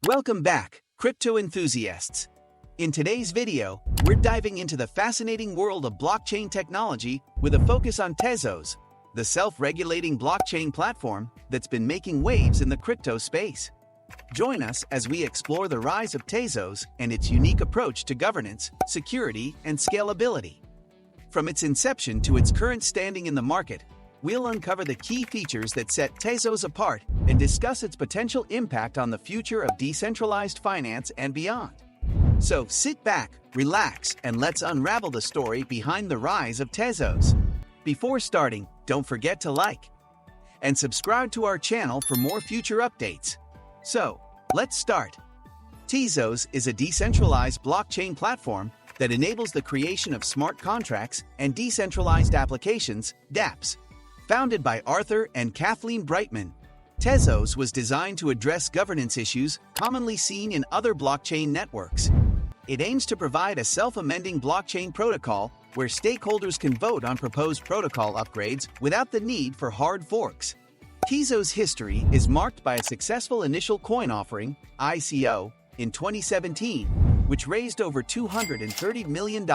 Welcome back, crypto enthusiasts. In today's video, we're diving into the fascinating world of blockchain technology with a focus on Tezos, the self-regulating blockchain platform that's been making waves in the crypto space. Join us as we explore the rise of Tezos and its unique approach to governance, security, and scalability. From its inception to its current standing in the market, we'll uncover the key features that set Tezos apart and discuss its potential impact on the future of decentralized finance and beyond. So sit back, relax, and let's unravel the story behind the rise of Tezos. Before starting, don't forget to like and subscribe to our channel for more future updates. So, let's start. Tezos is a decentralized blockchain platform that enables the creation of smart contracts and decentralized applications, dApps. Founded by Arthur and Kathleen Brightman, Tezos was designed to address governance issues commonly seen in other blockchain networks. It aims to provide a self-amending blockchain protocol where stakeholders can vote on proposed protocol upgrades without the need for hard forks. Tezos' history is marked by a successful initial coin offering, ICO, in 2017, which raised over $230 million,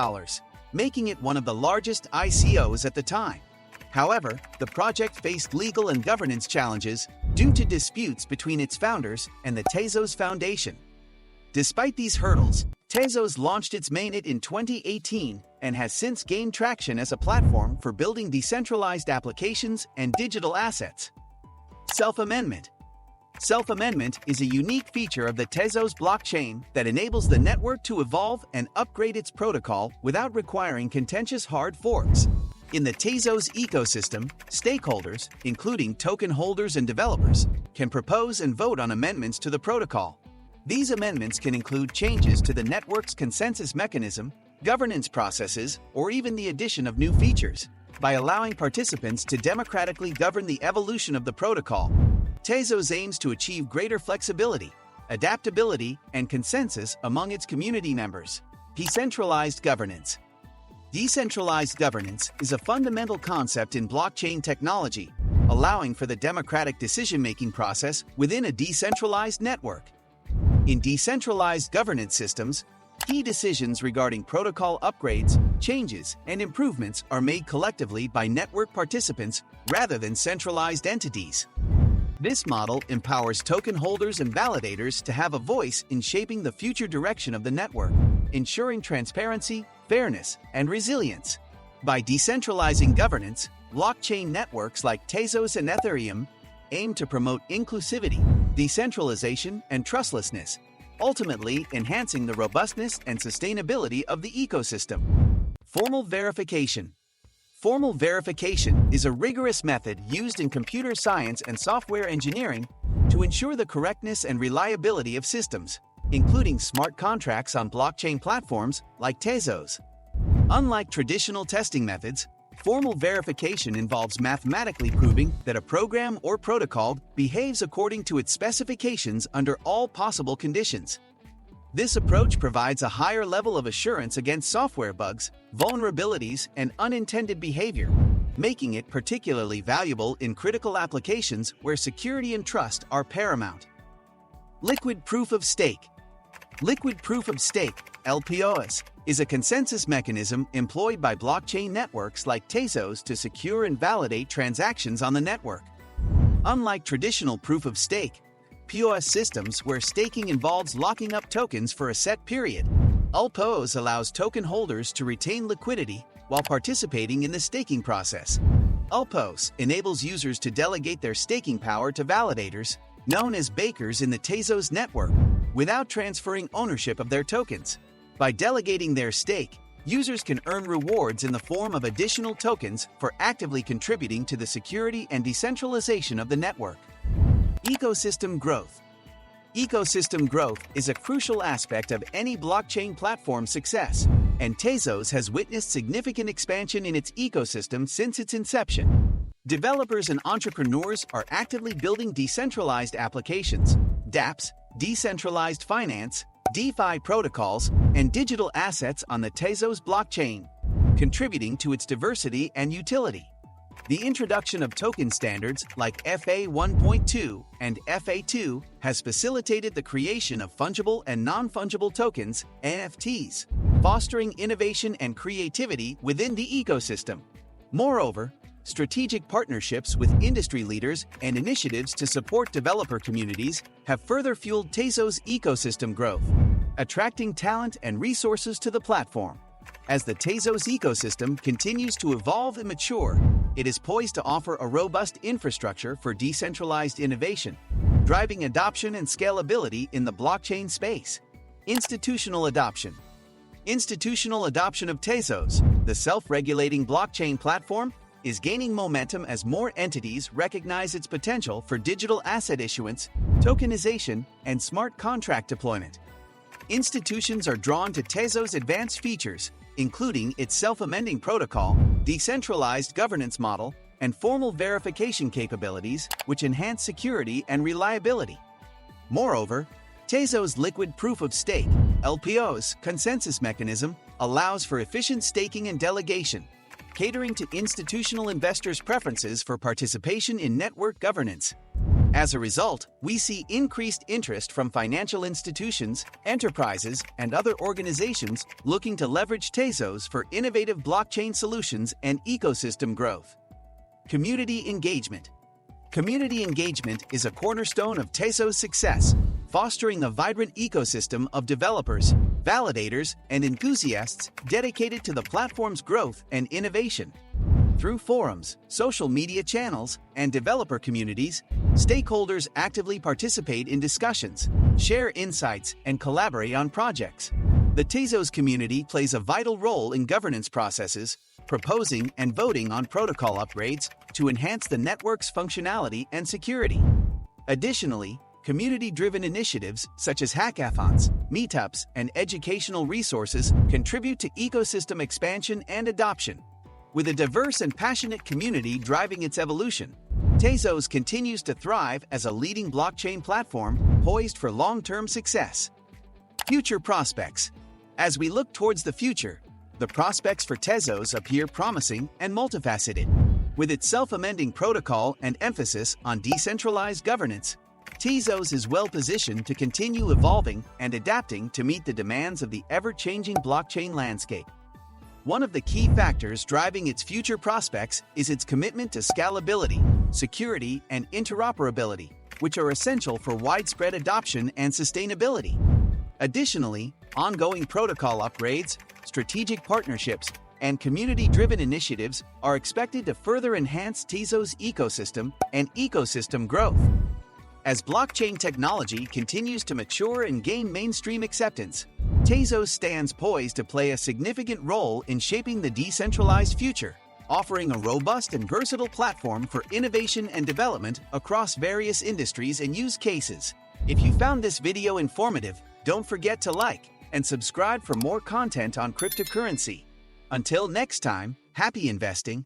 making it one of the largest ICOs at the time. However, the project faced legal and governance challenges due to disputes between its founders and the Tezos Foundation. Despite these hurdles, Tezos launched its mainnet in 2018 and has since gained traction as a platform for building decentralized applications and digital assets. Self-amendment. Self-amendment is a unique feature of the Tezos blockchain that enables the network to evolve and upgrade its protocol without requiring contentious hard forks. In the Tezos ecosystem, stakeholders, including token holders and developers, can propose and vote on amendments to the protocol. These amendments can include changes to the network's consensus mechanism, governance processes, or even the addition of new features. By allowing participants to democratically govern the evolution of the protocol, Tezos aims to achieve greater flexibility, adaptability, and consensus among its community members. Decentralized governance. Decentralized governance is a fundamental concept in blockchain technology, allowing for the democratic decision-making process within a decentralized network. In decentralized governance systems, key decisions regarding protocol upgrades, changes, and improvements are made collectively by network participants rather than centralized entities. This model empowers token holders and validators to have a voice in shaping the future direction of the network, ensuring transparency, fairness, and resilience. By decentralizing governance, blockchain networks like Tezos and Ethereum aim to promote inclusivity, decentralization, and trustlessness, ultimately enhancing the robustness and sustainability of the ecosystem. Formal verification. Formal verification is a rigorous method used in computer science and software engineering to ensure the correctness and reliability of systems, including smart contracts on blockchain platforms like Tezos. Unlike traditional testing methods, formal verification involves mathematically proving that a program or protocol behaves according to its specifications under all possible conditions. This approach provides a higher level of assurance against software bugs, vulnerabilities, and unintended behavior, making it particularly valuable in critical applications where security and trust are paramount. Liquid proof of stake. Liquid proof of stake, LPOS, is a consensus mechanism employed by blockchain networks like Tezos to secure and validate transactions on the network. Unlike traditional proof of stake, POS systems where staking involves locking up tokens for a set period, LPOS allows token holders to retain liquidity while participating in the staking process. LPOS enables users to delegate their staking power to validators, known as bakers in the Tezos network, without transferring ownership of their tokens. By delegating their stake, users can earn rewards in the form of additional tokens for actively contributing to the security and decentralization of the network. Ecosystem growth. Ecosystem growth is a crucial aspect of any blockchain platform's success, and Tezos has witnessed significant expansion in its ecosystem since its inception. Developers and entrepreneurs are actively building decentralized applications, dApps, decentralized finance, DeFi protocols, and digital assets on the Tezos blockchain, contributing to its diversity and utility. The introduction of token standards like FA 1.2 and FA2 has facilitated the creation of fungible and non-fungible tokens, NFTs, fostering innovation and creativity within the ecosystem. Moreover, strategic partnerships with industry leaders and initiatives to support developer communities have further fueled Tezos' ecosystem growth, attracting talent and resources to the platform. As the Tezos ecosystem continues to evolve and mature, it is poised to offer a robust infrastructure for decentralized innovation, driving adoption and scalability in the blockchain space. Institutional adoption. Institutional adoption of Tezos, the self-regulating blockchain platform, is gaining momentum as more entities recognize its potential for digital asset issuance, tokenization, and smart contract deployment. Institutions are drawn to Tezos' advanced features, including its self-amending protocol, decentralized governance model, and formal verification capabilities, which enhance security and reliability. Moreover, Tezos' liquid proof of stake, LPO's consensus mechanism allows for efficient staking and delegation, catering to institutional investors' preferences for participation in network governance. As a result, we see increased interest from financial institutions, enterprises, and other organizations looking to leverage Tezos for innovative blockchain solutions and ecosystem growth. Community engagement. Community engagement is a cornerstone of Tezos' success, fostering a vibrant ecosystem of developers, validators, and enthusiasts dedicated to the platform's growth and innovation. Through forums, social media channels, and developer communities, stakeholders actively participate in discussions, share insights, and collaborate on projects. The Tezos community plays a vital role in governance processes, proposing and voting on protocol upgrades to enhance the network's functionality and security. Additionally, community-driven initiatives such as hackathons, meetups, and educational resources contribute to ecosystem expansion and adoption. With a diverse and passionate community driving its evolution, Tezos continues to thrive as a leading blockchain platform poised for long-term success. Future prospects. As we look towards the future, the prospects for Tezos appear promising and multifaceted. With its self-amending protocol and emphasis on decentralized governance, Tezos is well-positioned to continue evolving and adapting to meet the demands of the ever-changing blockchain landscape. One of the key factors driving its future prospects is its commitment to scalability, security, and interoperability, which are essential for widespread adoption and sustainability. Additionally, ongoing protocol upgrades, strategic partnerships, and community-driven initiatives are expected to further enhance Tezos' ecosystem and ecosystem growth. As blockchain technology continues to mature and gain mainstream acceptance, Tezos stands poised to play a significant role in shaping the decentralized future, offering a robust and versatile platform for innovation and development across various industries and use cases. If you found this video informative, don't forget to like and subscribe for more content on cryptocurrency. Until next time, happy investing!